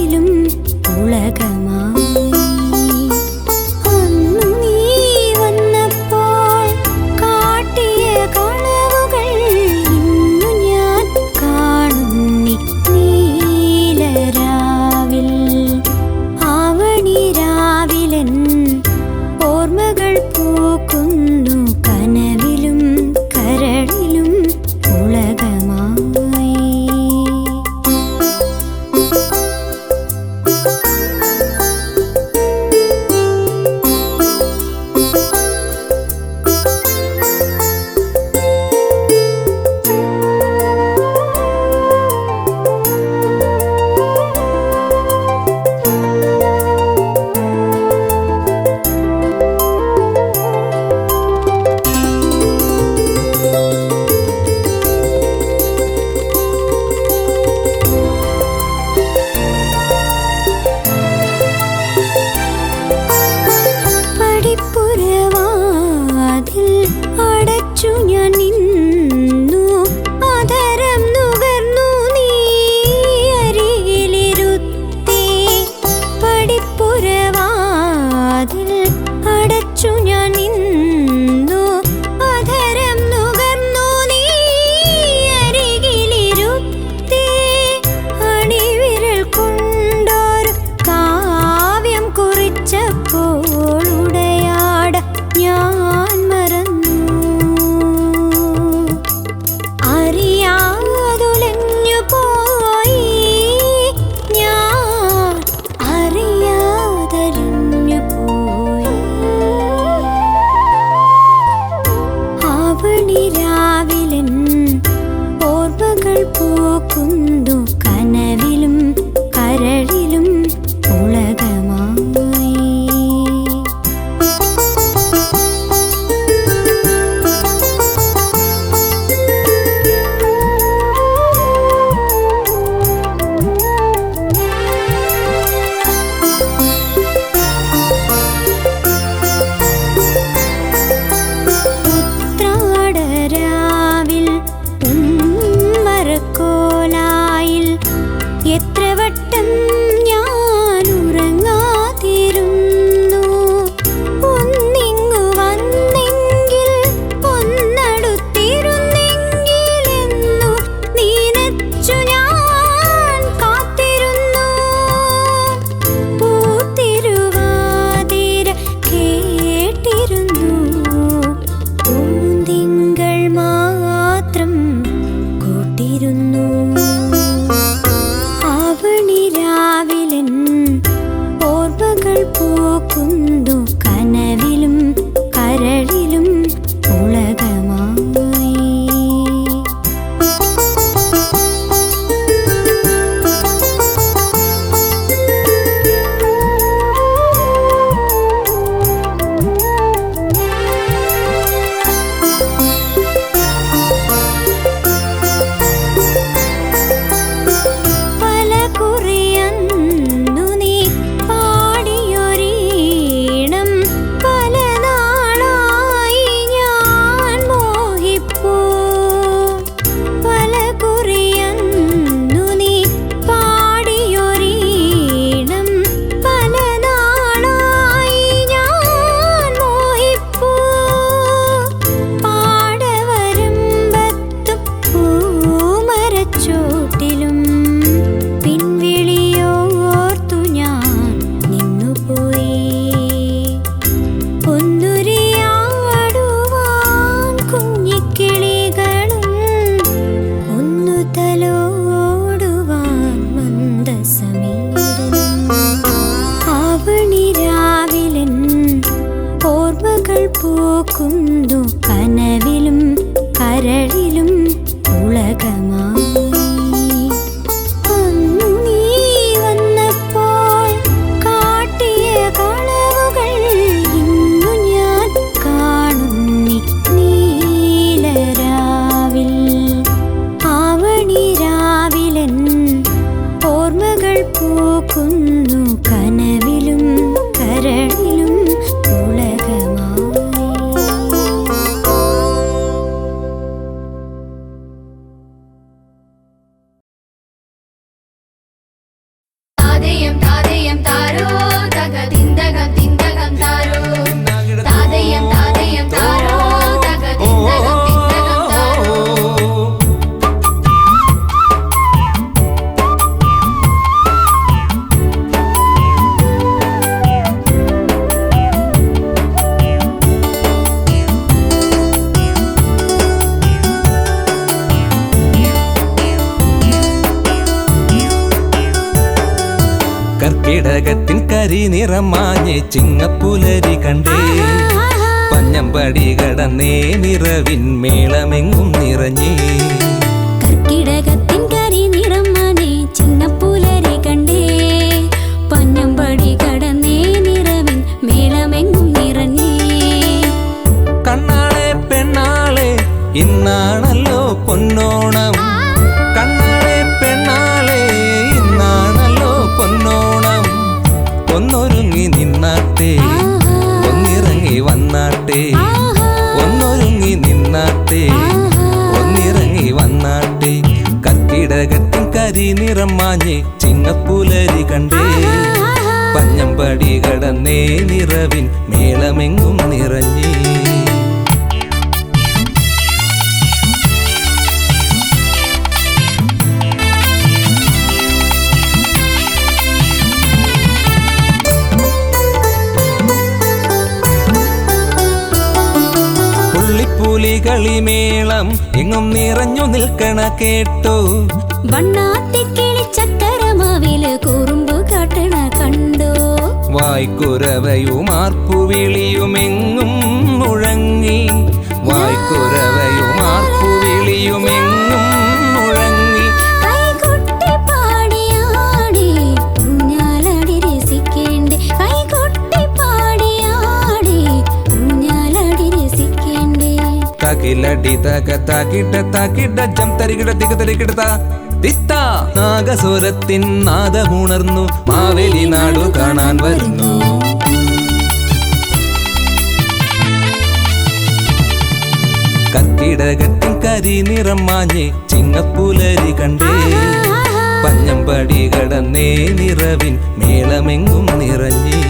കരളിലും ഉലകമായി. അന്നു നീ വന്നപ്പോൾ കാട്ടിയ കളവുകൾ ഇന്നു ഞാൻ കാണുന്നി നീലരാവിൽ. ആവണിരാവിലൻ ഓർമ്മകൾ പൂക്കുന്നു കനവിലും കരളിലും ഉലകമായി. പൂക്കുന്നു കനവിലും കരളിലും ഉലകമായി. ഉത്രാടരാവിൽ കോലായിൽ എത്ര വട്ടം ഞാൻ ഉറങ്ങാതിരുന്നു. ഒന്നിങ്ങു വന്നെങ്കിൽ ഒന്നടുത്തിരുന്നെങ്കിലെന്നു നീനച്ചു ഞാൻ കാത്തിരുന്നു. പൂത്തിരുവാതിര കേട്ടിരുന്നു. പൂന്തിങ്കൾ മാത്രം കൂട്ടിരുന്നു. ആവണിരാവിലൻ ഓർമ്മകൾ പൂക്കുന്നു കനവിലും കരളിലും ഉലകമായി. പൂക്കുന്നു കനവിലും കരളിലും ഉലകമായി. അന്നു നീ വന്നപ്പോൾ കാട്ടിയ കളവുകൾ ഇന്നു ഞാൻ കാണുന്നി നീലരാവിൽ. ആവണിരാവിലൻ ഓർമ്മകൾ പൂക്കുന്നു കനവിലും കരളിലും ഉലകമായി. Ade തകതിന്തകം തിന്തകം താരോ താതയം താതയം താരോ തകതിന്തകം തിന്തകം താരോ. കർക്കിടകത്തിൻ കരിനിറം മാഞ്ഞ് ചിങ്ങപ്പുലരി കണ്ടേ പഞ്ഞമ്പടി കടന്നേ നിറവിൻ മേളമെങ്ങും നിറഞ്ഞേ. കർക്കിടകത്തിൻ കരിനിറം മാഞ്ഞ് ചിങ്ങപ്പുലരി കണ്ടേ പഞ്ഞമ്പടി കടന്നേ നിറവിൻ മേളമെങ്ങും നിറഞ്ഞേ. കണ്ണാളെ പെണ്ണാളെ ഇന്നാണല്ലോ പൊന്നോണം, കണ്ണാളെ പെണ്ണാളെ ഇന്നാണല്ലോ പൊന്നോണം. ഒന്നൊരുങ്ങി നിന്നാട്ടെ ഒന്നിറങ്ങി വന്നാട്ടെ, ഒന്നൊരുങ്ങി നിന്നാട്ടെ ഒന്നിറങ്ങി വന്നാട്ടെ. കർക്കിടകത്തിൻ കരിനിറം മാഞ്ഞ് ചിങ്ങപ്പുലരി കണ്ടേ പഞ്ഞമ്പടി കടന്നേ നിറവിൻ മേളമെങ്ങും നിറഞ്ഞേ. പുലികളിമേളം എങ്ങും നിറഞ്ഞു നിൽക്കണ കേട്ടോ, വണ്ണാത്തിക്കിളി ചക്കരമാവില് കുറുമ്പ് കാട്ടണ കണ്ടോ. വായ്ക്കുരവയും ആർപ്പുവിളിയുമെങ്ങും മുഴങ്ങി, വായ്ക്കുരവയും ആർപ്പുവിളിയുമെങ്ങും മുഴങ്ങി. കൈകൊട്ടി പാടിയാടി ഊഞ്ഞാലാടി രസിക്കേണ്ടേ, കൈകൊട്ടി പാടിയാടി ഊഞ്ഞാലാടി രസിക്കേണ്ടേ. തകിലടി തക തകിട തകിട ജം തരികിട തിക തരികിട തിത്ത. നാഗസ്വരത്തിൻ നാദമുണർന്നു മാവേലി നാടു കാണാൻ വരുന്നു. കർക്കിടകത്തിൻ കരിനിറം മാഞ്ഞ് ചിങ്ങപ്പുലരി കണ്ടേ പഞ്ഞമ്പടി കടന്നേ നിറവിൻ മേളമെങ്ങും നിറഞ്ഞേ.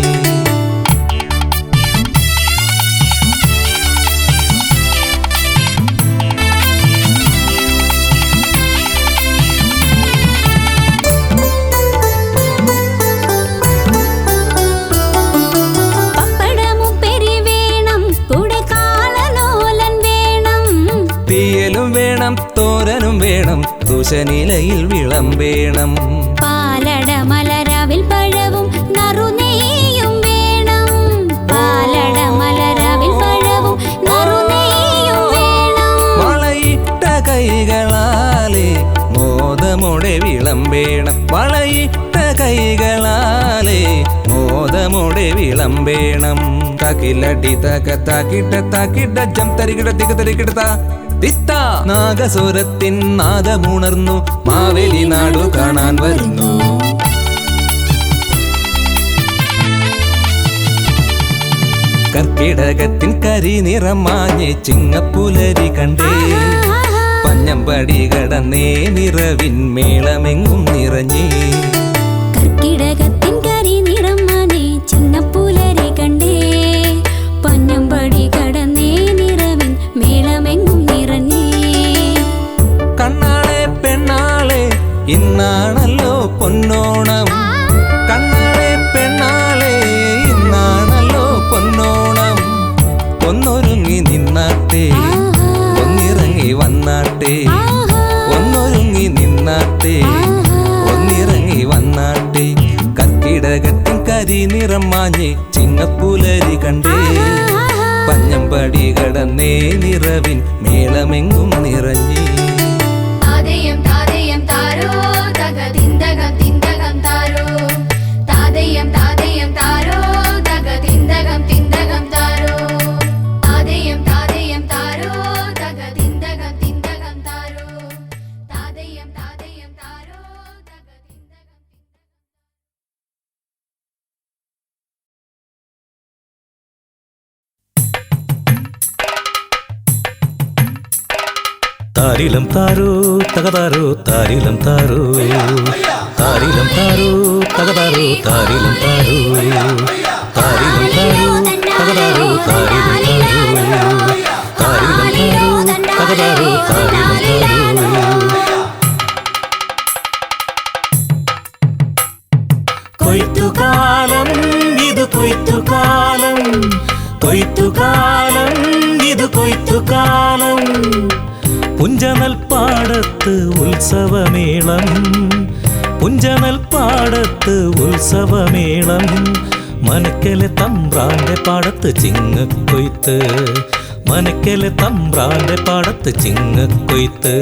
തോരനും വേണം തുശനിലയിൽ വിളമ്പേണം. പാലട മലരാവിൽ പഴവും നറുനെയ്യും വേണം, പാലട മലരാവിൽ പഴവും നറുനെയ്യും വേണം. വളയിട്ട കൈകളാലെ മോദമോടെ വിളമ്പേണം, വളയിട്ട കൈകളാലെ മോദമോടെ വിളമ്പേണം. തകിലടി തക തകിട തകിട ജം തരികിട തിക തരികിട തിത്ത. നാഗസ്വരത്തിൻ നാദമുണർന്നു മാവേലി നാടു കാണാൻ വരുന്നു. കർക്കിടകത്തിൻ കരിനിറം മാഞ്ഞ് ചിങ്ങപ്പുലരി കണ്ടേ പഞ്ഞമ്പടി കടന്നേ നിറവിൻ മേളമെങ്ങും നിറഞ്ഞേ. കർക്കിടകത്തിൻ കരിനിറം മാഞ്ഞ് ചിങ്ങപ്പുലരി കണ്ടേ പഞ്ഞമ്പടി കടന്നേ നിറവിൻ മേളമെങ്ങും നിറഞ്ഞേ. കണ്ണാളെ പെണ്ണാളെ ഇന്നാണല്ലോ പൊന്നോണം, കണ്ണാളെ പെണ്ണാളെ ഇന്നാണല്ലോ പൊന്നോണം. ഒന്നൊരുങ്ങി നിന്നാട്ടെ ഒന്നിറങ്ങി വന്നാട്ടെ, ഒന്നൊരുങ്ങി നിന്നാട്ടെ ഒന്നിറങ്ങി വന്നാട്ടെ. കർക്കിടകത്തിൻ കരിനിറം മാഞ്ഞ് ചിങ്ങപ്പുലരി കണ്ടേ പഞ്ഞമ്പടി കടന്നേ നിറവിൻ മേളമെങ്ങും നിറഞ്ഞേ. താതയം താതയം താരോ തകതിന്തകം തിന്തകം താരോ താതയം താതയം താരോ തകതിന്തകം തിന്തകം താരോ താതയം താതയം താരോ തകതിന്തകം തിന്തകം താരോ താതയം താതയം താരോ തകതിന്തകം. താരിലം താരോ തകതാരോ താരിലം താരോ താരിലം താരൂ തകതാരൂ താരിലം താരൂ താരിലം താരൂ തകതാരൂ താരിലം താരൂ താരിലം താരൂ തകതാരൂ താരിലം താരൂ. കൊയ്ത്തുകാലം ഇത് കൊയ്ത്തുകാലം കൊയ്ത്തുകാലം ഇത് കൊയ്ത്തുകാലം പുഞ്ചനൽപ്പാടത്ത് ഉത്സവമേളം പുഞ്ചനൽപ്പാടത്ത് ഉത്സവമേളം മനക്കലെ തമ്പ്രാന്റെ പാടത്ത് ചിങ്ങക്കൊയ്ത്ത് മനക്കലെ തമ്പ്രാന്റെ പാടത്ത് ചിങ്ങക്കൊയ്ത്ത്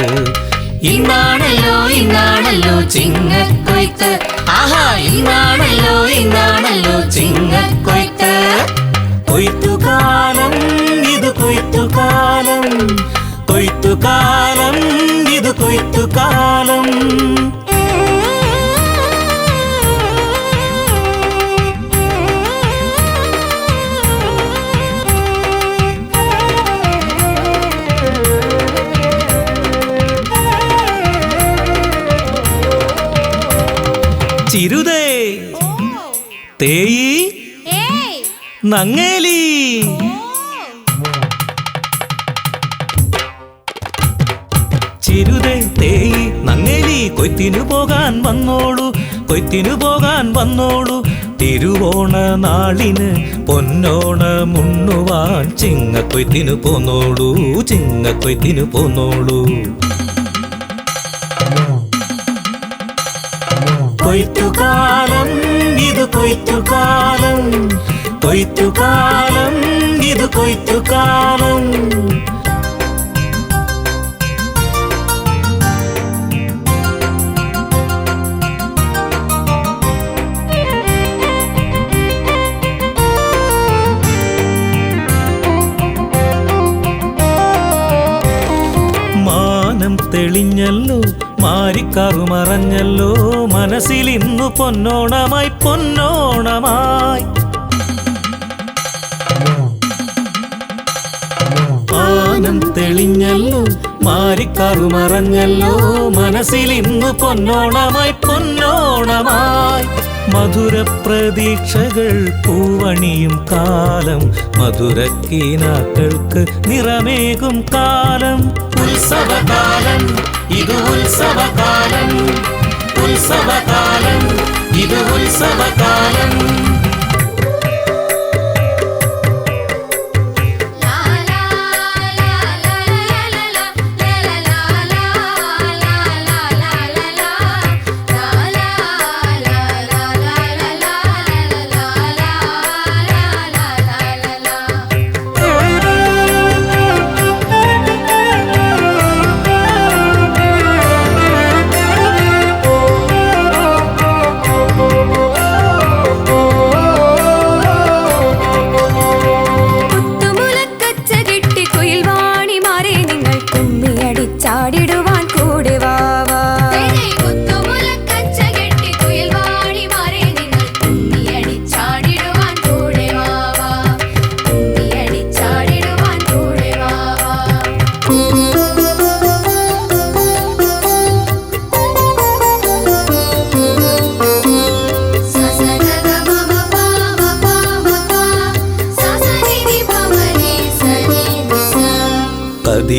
ഇന്നാണല്ലോ ചിങ്ങക്കൊയ്ത്ത് ആഹാ ഇന്നാണല്ലോ ചിങ്ങക്കൊയ്ത്ത് കൊയ്ത്തുകാലം ഇത് കൊയ്ത്തുകാലം കൊയ്ത്തുകാലം ഇത് കൊയ്ത്തുകാലം. ചിരുതേ തേയി നങ്ങേലി ചിരുതേ തേയി നങ്ങേലി കൊയ്ത്തിനു പോകാൻ വന്നോളൂ കൊയ്ത്തിനു പോകാൻ വന്നോളൂ തിരുവോണ നാളിന് പൊന്നോണമുണ്ണുവാൻ ചിങ്ങക്കൊയ്ത്തിനു പോന്നോളൂ ചിങ്ങക്കൊയ്ത്തിനു പോന്നോളൂ. കൊയ്ത്തുകാലം ഇത് കൊയ്ത്തുകാലം കൊയ്ത്തുകാലം ഇത് കൊയ്ത്തുകാലം. മാനം തെളിഞ്ഞല്ലോ മാരിക്കാറു മറഞ്ഞല്ലോ മനസ്സിൽ ഇന്നു പൊന്നോണമായി പൊന്നോണമായി. മാനം തെളിഞ്ഞല്ലോ മാരിക്കാറു മറഞ്ഞല്ലോ മനസ്സിൽ ഇന്നു പൊന്നോണമായി പൊന്നോണമായി. മധുര പ്രതീക്ഷകൾ പൂവണിയും കാലം മധുരക്കീനാക്കൾക്ക് നിറമേകും കാലം ഉത്സവകാലം ഇത് ഉത്സവകാലം ഉത്സവകാലം ഇത് ഉത്സവകാലം.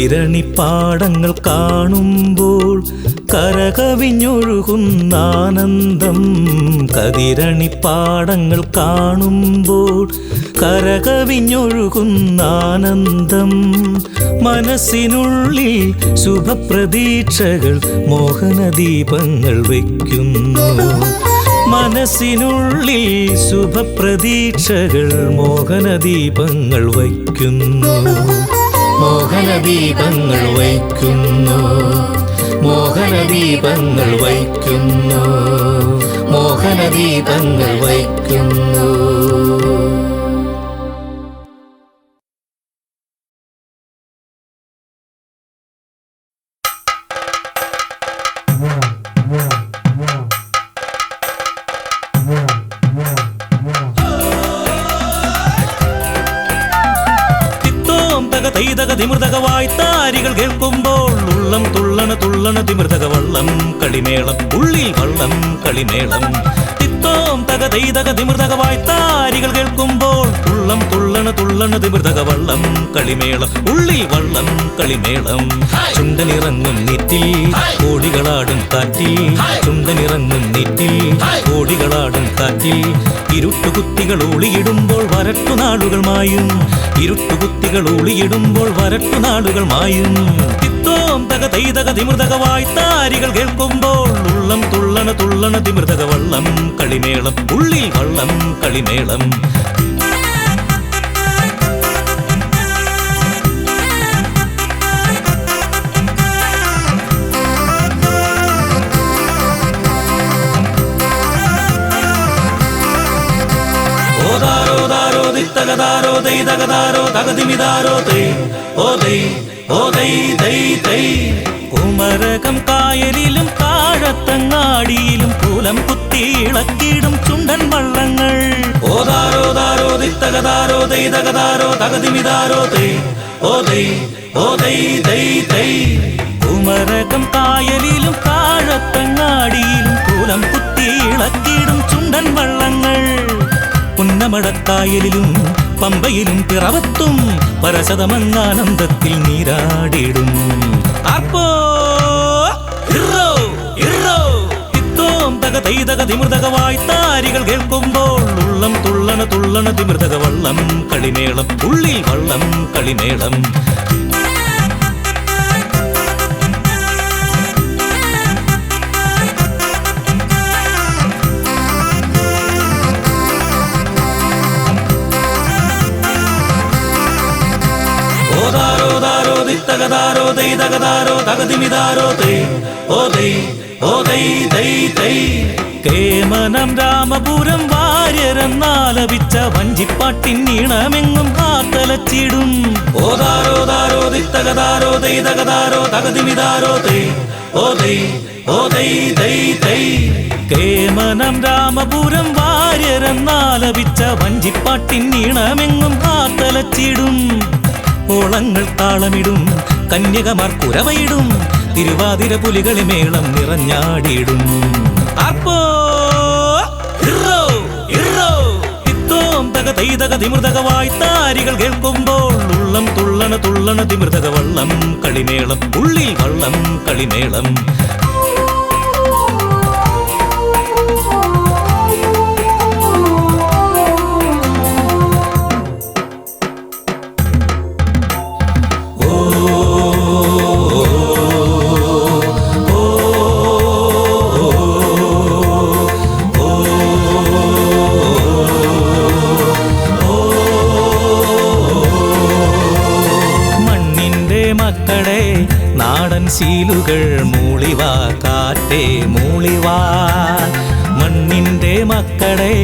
കതിരണിപ്പാടങ്ങൾ കാണുമ്പോൾ കരകവിഞ്ഞൊഴുകുന്ന ആനന്ദം കതിരണിപ്പാടങ്ങൾ കാണുമ്പോൾ കരകവിഞ്ഞൊഴുകുന്ന ആനന്ദം മനസ്സിനുള്ളിൽ ശുഭപ്രതീക്ഷകൾ മോഹനദീപങ്ങൾ വയ്ക്കുന്നു മനസ്സിനുള്ളിൽ ശുഭപ്രതീക്ഷകൾ മോഹനദീപങ്ങൾ വയ്ക്കുന്നു മോഹനദീപങ്ങൾ വയ്ക്കുന്നു മോഹനദീപങ്ങൾ വയ്ക്കുന്നു മോഹനദീപങ്ങൾ വയ്ക്കുന്നു. തകതൈതക തിമൃതക വായ്ത്താരികൾ കേൾക്കുമ്പോൾ ഉള്ളം തുള്ളണ തുള്ളണ തിമൃതക വള്ളം കളിമേളം ഉള്ളിൽ വള്ളം കളിമേളം തിത്തോം തകതൈതക തിമൃതക വായ്ത്താരികൾ കേൾക്കുമ്പോൾ ഉള്ളം തുള്ളണ തുള്ളണ തിമൃതക വള്ളം കളിമേളം ഉള്ളിൽ വള്ളം കളിമേളം ചുണ്ടനിറങ്ങും നീറ്റിൽ കോടികളാടും കാറ്റിൽ ചുണ്ടനിറങ്ങും നീറ്റിൽ കോടികളാടും കാറ്റിൽ ഇരുട്ടുകുത്തികൾ ഒളിയിടുമ്പോൾ വരട്ടുനാളുകൾ മായും ഇരുട്ടുകുത്തികൾ ഒളിയിടുമ്പോൾ വരട്ടുനാളുകൾ മായും തിത്തോം തകതൈതക തിമൃതക വായ്ത്താരികൾ കേൾക്കുമ്പോൾ ഉള്ളം തുള്ളണ തുള്ളണ തിമൃതക വള്ളം കളിമേളം ഉള്ളിൽ വള്ളം കളിമേളം തകതാരോ ദൈ തകതാരോ തകതിമിതാരോ തൈ ഓ ദൈ ഓ ദൈ ദൈ തൈ കുമരകം കായലിലും താഴത്തങ്ങാടിയിലും പൂലം കുത്തി ഇളക്കിടും ചുണ്ടൻ വള്ളങ്ങൾ ഓതാരോ ദാരോ ദിത്തകതാരോ ദൈ തകതാരോ തകതിമിതാരോ തൈ ഓ ദൈ ഓ ദൈ ദൈ തൈ കുമരകം കായലിലും താഴത്തങ്ങാടിയിലും പൂലം കുത്തി ഇളക്കിടും ചുണ്ടൻ വള്ളങ്ങൾ പുന്നമടക്കായലിലും പമ്പയിലും പിറവത്തും പരശതമങ്ങാനന്ദത്തിൽ നീരാടിടും അപ്പോ ഇറോ ഇറോ തിത്തോം തകതൈതക തിമൃതക വായ്ത്താരികൾ കേൾക്കുമ്പോൾ ഉള്ളം തുള്ളണ തുള്ളണ തിമൃതക വള്ളം കളിമേളം ഉള്ളിൽ വള്ളം കളിമേളം തകതാരോ ദൈ തകതാരോ തകതിമിതാരോ തൈ ഓ ദൈ ഓ ദൈ ദൈ തൈ കേമനം രാമപുരം വാര്യരെന്നാലപിച്ച വഞ്ചിപ്പാട്ടിൻ ഈണമെങ്ങും ആത്തലച്ചിടും ഓതാരോ ദാരോ ദിത്തകതാരോ ദൈ തകതാരോ തകതിമിതാരോ തൈ ഓ ദൈ ഓ ദൈ ദൈ തൈ കേമനം രാമപുരം വാര്യരെന്നാലപിച്ച വഞ്ചിപ്പാട്ടിൻ ഈണമെങ്ങും ആത്തലച്ചിടും ഓളങ്ങൾ താളമിടും കന്യകമാർ കുരവയിടും തിരുവാതിര പുലികളി മേളം നിറഞ്ഞാടിയിടും അപ്പോ ഇറോ ഇറോ തിത്തോം തകതൈതക തിമൃതക വായ്ത്താരികൾ കേൾക്കുമ്പോൾ ഉള്ളം തുള്ളണ തുള്ളണ തിമൃതക വള്ളം കളിമേളം ഉള്ളിൽ വള്ളം കളിമേളം നാടൻ ശീലുകൾ മൂളിവാ കാറ്റേ മൂളിവാ മണ്ണിൻ്റെ മക്കളെ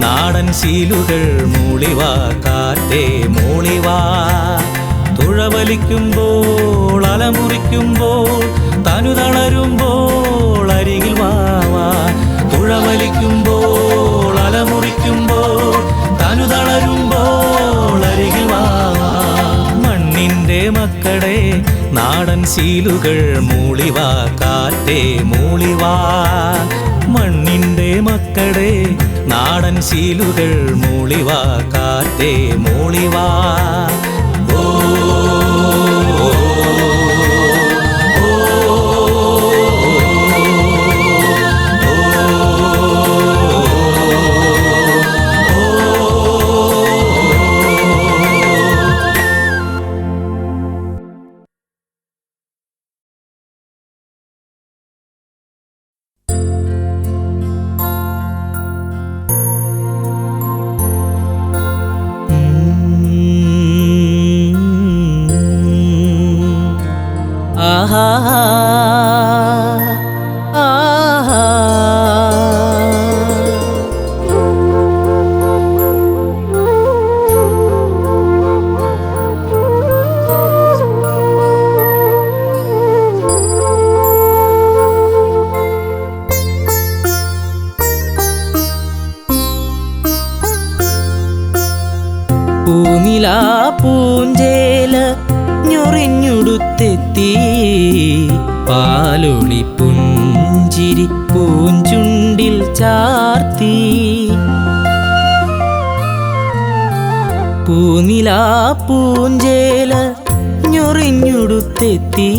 നാടൻ ശീലുകൾ മൂളിവാ കാറ്റേ മൂളിവാ തുഴവലിക്കുമ്പോൾ അലമുറിക്കുമ്പോൾ തനുതളരുമ്പോൾ അരികിൽ വാവാ തുഴവലിക്കുമ്പോൾ അലമുറിക്കുമ്പോൾ തനുതളരുമ്പോൾ അരികിൽ വാവാ മണ്ണിൻ്റെ മക്കളെ നാടൻ ശീലുകൾ മൂളിവാ കാറ്റേ മൂളിവാ മണ്ണിൻ്റെ മക്കളെ നാടൻ ശീലുകൾ മൂളിവാ കാറ്റേ മൂളിവാ ഓ പൂനിലാ പൂഞ്ചേല ഞൊറിഞ്ഞുടുത്തെത്തി പാലൊളി പുഞ്ചിരി പൂഞ്ചുണ്ടിൽ ചാർത്തി പൂനിലാ പൂഞ്ചേല ഞൊറിഞ്ഞുടുത്തെത്തി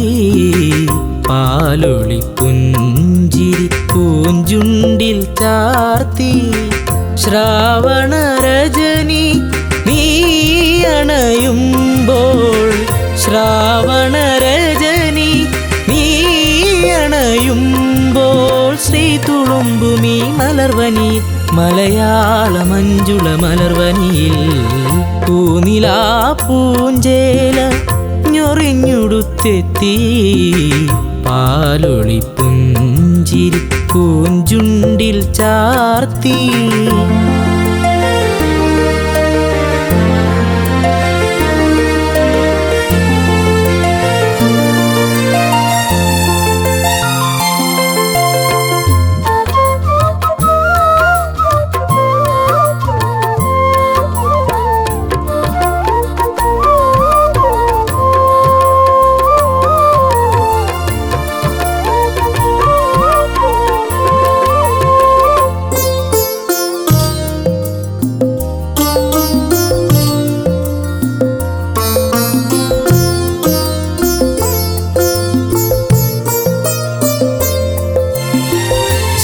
പാലൊളി പുഞ്ചിരി പൂഞ്ചുണ്ടിൽ ചാർത്തി ശ്രാവണ രജനി നീ അണയുമ്പോൾ ശ്രാവണ രജനി നീ അണയുമ്പോൾ ശ്രീ തുളുമ്പുമീ മലർവനി മലയാള മഞ്ജുള മലർവനിയിൽ പൂനിലാ പൂഞ്ചേല ഞൊറിഞ്ഞുടുത്തെത്തി പാലൊളി പുഞ്ചിരി പൂഞ്ചുണ്ടിൽ ചാർത്തി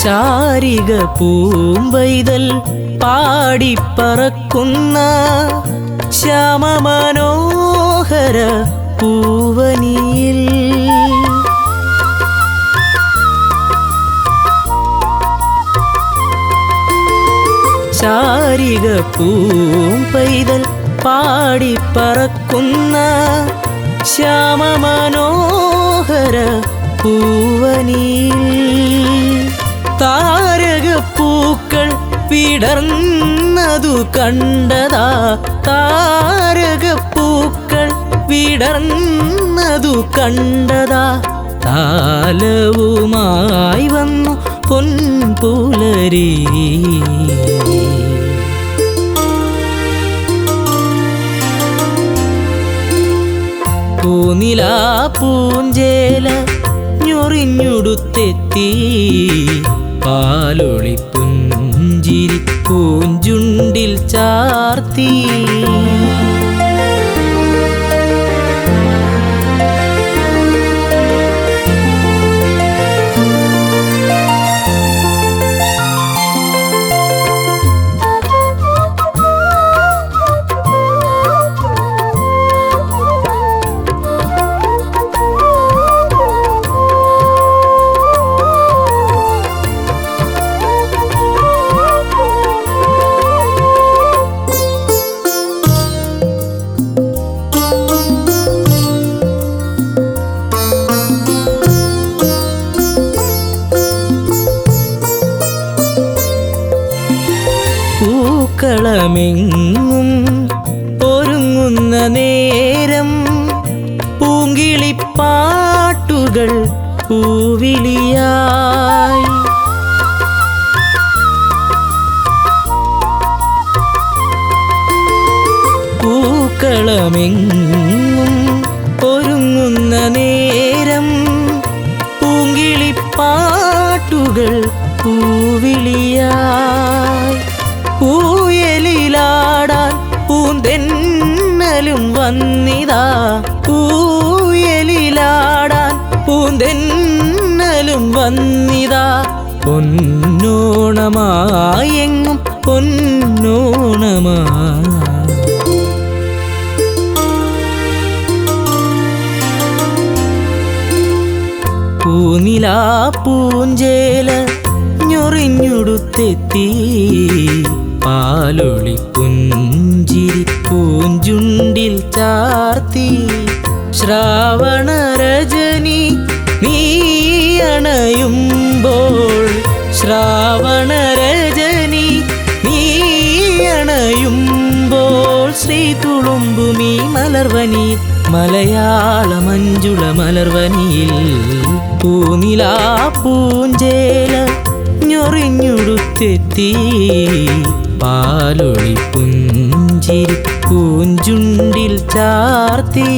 ശാരിക പൂമ്പൈതൽ പാടിപ്പറക്കുന്ന ശ്യാമമനോഹര പൂവനിയിൽ ശാരിക പൂമ്പൈതൽ പാടിപ്പറക്കുന്ന ശ്യാമമനോഹര പൂവനിയിൽ താരകപ്പൂക്കൾ വിടർന്നതു കണ്ടതാ താരകപ്പൂക്കൾ വിടർന്നതു കണ്ടതാ താലവുമായി വന്നു പൊൻപുലരി പൂനിലാ പൂഞ്ചേല ഞൊറിഞ്ഞുടുത്തെത്തി പാലൊളി പുഞ്ചിരി പൂഞ്ചുണ്ടിൽ ചാർത്തി പൂക്കളമെങ്ങും ഒരുങ്ങുന്ന നേരം പൂങ്കിളിപ്പാട്ടുകൾ പൂവിളിയായി പൂക്കളമെങ്ങും ഒരുങ്ങുന്ന നേരം പൂങ്കിളിപ്പാട്ടുകൾ പൂവിളിയായി പൂയലിലാടാൻ പൂന്തെന്നലും വന്നിതാ പൂയലിലാടാൻ പൂന്തെന്നലും വന്നിതാ പൊന്നോണമായെങ്ങും പൊന്നോണമായി പൂനിലാ പൂഞ്ചേല ഞൊറിഞ്ഞുടുത്തെത്തി പാലൊളി പുഞ്ചിരി പൂഞ്ചുണ്ടിൽ ചാർത്തി ശ്രാവണ രജനി നീ അണയുമ്പോൾ ശ്രാവണ രജനി നീ അണയുമ്പോൾ ശ്രീ തുളുമ്പുമീ മലർവനി മലയാള മഞ്ജുള മലർവനിയിൽ പൂനിലാ പൂഞ്ചേല ഞൊറിഞ്ഞുടുത്തെത്തി പാലൊളി പുഞ്ചിരി പൂഞ്ചുണ്ടിൽ ചാർത്തി